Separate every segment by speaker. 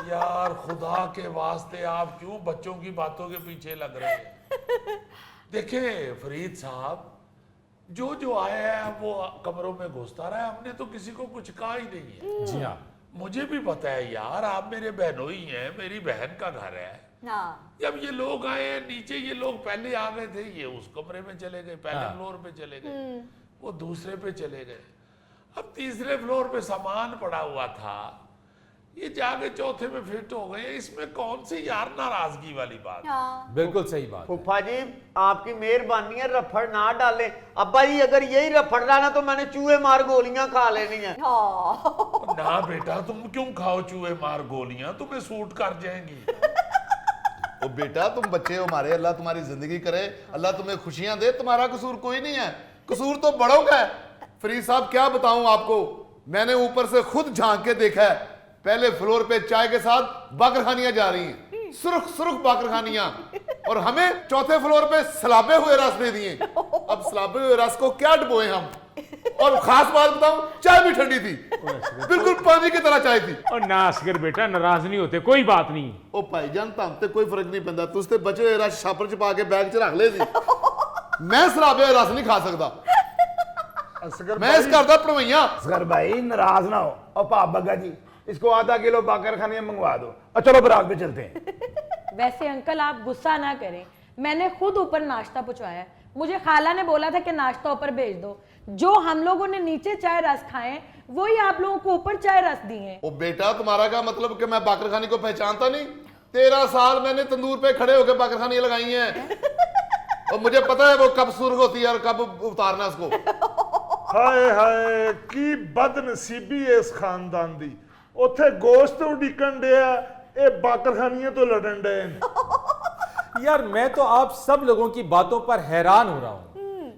Speaker 1: यार खुदा के वास्ते आप क्यों बच्चों की बातों के पीछे लग रहे हैं? देखिए फरीद साहब, जो जो आया है वो कमरों में घुसता रहा है, हमने तो किसी को कुछ कहा ही नहीं है।
Speaker 2: जी हाँ,
Speaker 1: मुझे भी पता है यार, आप मेरे बहनोई हैं, मेरी बहन का घर है।
Speaker 3: हाँ।
Speaker 1: जब ये लोग आए हैं नीचे, ये लोग पहले आ गए थे, ये उस कमरे में चले गए, पहले
Speaker 2: हाँ।
Speaker 1: फ्लोर पे चले गए, वो दूसरे पे चले गए, अब तीसरे फ्लोर पे सामान पड़ा हुआ था, ये जाके चौथे में फिट हो गए। इसमें कौन सी यार नाराजगी वाली बात?
Speaker 3: हाँ।
Speaker 2: बिल्कुल सही बात है।
Speaker 4: फूफा जी आपकी मेहरबानी है, रफड़ ना डाले। अब्बा जी अगर यही रफड़ डाला तो मैंने चूहे मार गोलियां खा लेनी है।
Speaker 3: हाँ।
Speaker 1: ना बेटा, तुम क्यों खाओ चूहे मार गोलियां, तुम्हें सूट कर जाएंगी।
Speaker 5: ओ बेटा तुम बच्चे हो हमारे, अल्लाह तुम्हारी जिंदगी करे, अल्लाह तुम्हें खुशियां दे, तुम्हारा कसूर कोई नहीं है, कसूर तो बड़ों का है। फरीद साहब क्या बताऊं आपको, मैंने ऊपर से खुद झांक के देखा है, पहले फ्लोर पे चाय के साथ बाकरखानियां जा रही हैं, सुर्ख सुर्ख बाकरखानियां, और हमें चौथे फ्लोर पे सलाबे हुए रस दे दिए। अब सलाबे हुए रस को क्या डुबोए हम, और खास बात बताऊं चाय भी ठंडी थी, बिल्कुल पानी की तरह चाय थी।
Speaker 6: और ना असगर बेटा नाराज नहीं होते, कोई बात नहीं।
Speaker 5: ओ भाईजान तुम ते कोई फर्क नहीं पैंदा, तुस ते बचे हुए रस छापर च पा के बैग च रख ले सी, मैं सलाबे हुए रस नहीं खा सकता, मैं इस घर दा भरवैया।
Speaker 7: असगर भाई नाराज ना हो, और पाप बग्गा जी इसको आधा किलो बाकर खाने मंगवा दो, और चलो बरात पे चलते हैं।
Speaker 8: वैसे अंकल आप गुस्सा ना करें, मैंने खुद ऊपर नाश्ता पहुंचाया है। मुझे खाला ने बोला था कि नाश्ता ऊपर भेज दो, जो हम लोगों ने नीचे चाय रस खाए वही आप लोगों को ऊपर चाय रस दिए।
Speaker 5: ओ बेटा तुम्हारा क्या मतलब कि मैं बाकरखानी को पहचानता नहीं? 13 साल मैंने तंदूर पे खड़े होकर बाकरखानी लगाई हैं, और मुझे पता है वो कब सुर्ख होती है और कब उतारना उसको।
Speaker 9: हाय हाय की बदनसीबी है इस खानदान दी, उथे गोश्त उडिकन दिया, ये बाकरखानियां तो लड़न डे।
Speaker 2: यार मैं तो आप सब लोगों की बातों पर हैरान हो रहा हूँ।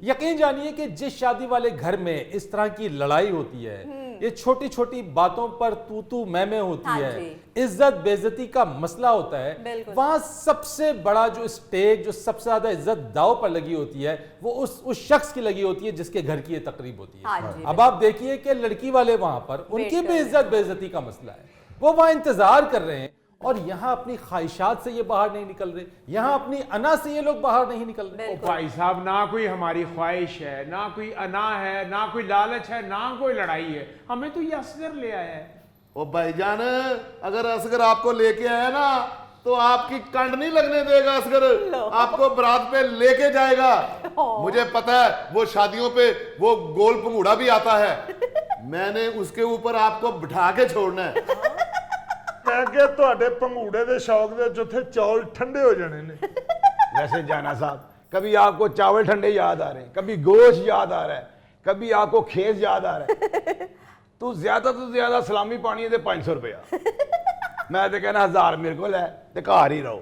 Speaker 2: यकीन जानिए कि जिस शादी वाले घर में इस तरह की लड़ाई होती है, ये छोटी छोटी बातों पर तू तू मैं होती
Speaker 3: हाँ
Speaker 2: है,
Speaker 3: जी।
Speaker 2: इज्जत बेइज्जती का मसला होता है,
Speaker 3: बिल्कुल।
Speaker 2: वहां सबसे बड़ा जो स्टेज, जो सबसे ज्यादा इज्जत दाव पर लगी होती है, वो उस शख्स की लगी होती है जिसके घर की ये तकरीब होती है।
Speaker 3: हाँ जी,
Speaker 2: अब आप देखिए कि लड़की वाले वहां पर उनकी भी
Speaker 3: बिल्कुल।
Speaker 2: इज्जत बेइज्जती का मसला है, वो वहां इंतजार कर रहे हैं, और यहाँ अपनी ख्वाहिशात से ये बाहर नहीं निकल रहे, यहाँ अपनी अना से ये लोग बाहर नहीं निकल रहे।
Speaker 6: ओ भाई साहब, ना कोई हमारी ख्वाहिश है, ना कोई अना है, ना कोई लालच है, ना कोई लड़ाई है, हमें तो ये असगर ले आया है।
Speaker 5: ओ भाईजान अगर असगर आपको लेके आया ना तो आपकी कंड नहीं लगने देगा, असगर आपको बरात पे लेके जाएगा। मुझे पता है वो शादियों पे वो गोल पंगूड़ा भी आता है, मैंने उसके ऊपर आपको बिठा के छोड़ना है।
Speaker 9: कहके ਤੁਹਾਡੇ ਪੰਗੂੜੇ ਦੇ ਸ਼ੌਕ ਦੇ ਜਿੱਥੇ ਚੌਲ ਠੰਡੇ ਹੋ जाने ने।
Speaker 7: वैसे जाना साहब, कभी आपको चावल ठंडे याद आ रहे हैं, कभी गोश्त याद आ रहा है, कभी आपको खेस याद आ रहा है, तो ज्यादा सलामी पानी है 500 रुपया, मैं तो कहना 1000 मेरे को है, ते घर ही रहो।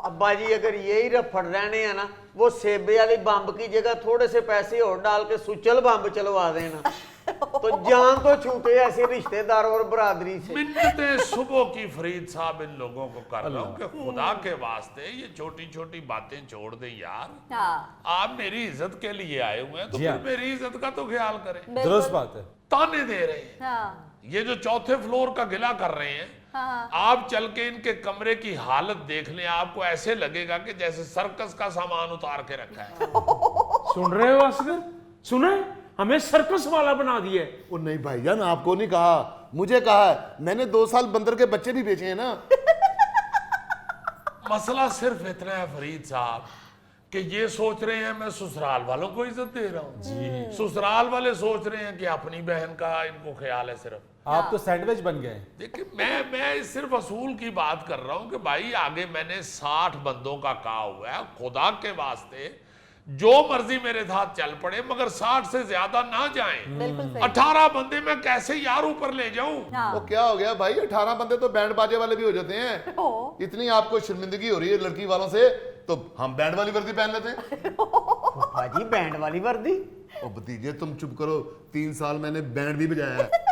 Speaker 4: अब्बा जी अगर यही रफड़ रहने हैं ना, वो सेबे वाली बम्ब की जगह थोड़े से पैसे और डाल के सुचल बम्ब चलवा देना, तो जान तो छूटे ऐसे रिश्तेदार और बरादरी से।
Speaker 1: मिन्नतें सुबह की फरीद साहब इन लोगों को कर रहा हूँ कि खुदा के वास्ते ये छोटी छोटी बातें छोड़ दें यार।
Speaker 3: हाँ।
Speaker 1: आप मेरी इज्जत के लिए आए हुए हैं तो
Speaker 2: जी
Speaker 1: फिर
Speaker 2: हाँ।
Speaker 1: मेरी इज्जत का तो ख्याल करें।
Speaker 2: दुरुस्त बात है।
Speaker 1: ताने दे रहे हैं,
Speaker 3: हाँ।
Speaker 1: ये जो चौथे फ्लोर का गिला कर रहे हैं,
Speaker 3: हाँ।
Speaker 1: आप चल के इनके कमरे की हालत देख लें, आपको ऐसे लगेगा कि जैसे सर्कस का सामान उतार के रखा है।
Speaker 6: सुन रहे हो असगर, सुना है? हमें सर्कस वाला बना दिया है।
Speaker 5: ओ नहीं भाईजान आपको नहीं कहा, मुझे कहा है, मैंने 2 साल बंदर के बच्चे भी बेचे हैं ना।
Speaker 1: मसला सिर्फ इतना है फरीद साहब कि ये सोच रहे हैं मैं ससुराल वालों को इज्जत दे रहा हूँ, ससुराल वाले सोच रहे हैं कि अपनी बहन का इनको ख्याल है सिर्फ।
Speaker 2: आप तो सैंडविच बन गए।
Speaker 1: देखिए मैं सिर्फ असूल की बात कर रहा हूं कि भाई आगे मैंने 60 बंदों का कहा हुआ है, खुदा के वास्ते जो मर्जी मेरे साथ चल पड़े मगर 60 से ज्यादा ना जाएं।
Speaker 3: बिल्कुल सही।
Speaker 1: 18 बंदे मैं कैसे यार ऊपर ले जाऊं?
Speaker 3: हाँ।
Speaker 5: तो क्या हो गया भाई, 18 बंदे तो बैंड बाजे वाले भी हो जाते हैं।
Speaker 3: ओ।
Speaker 5: इतनी आपको शर्मिंदगी हो रही है लड़की वालों से, तो हम बैंड वाली वर्दी पहन लेते हैं।
Speaker 4: फूफा जी बैंड वाली वर्दी?
Speaker 5: ओ भतीजे तुम चुप करो, 3 साल मैंने बैंड भी बजाया है।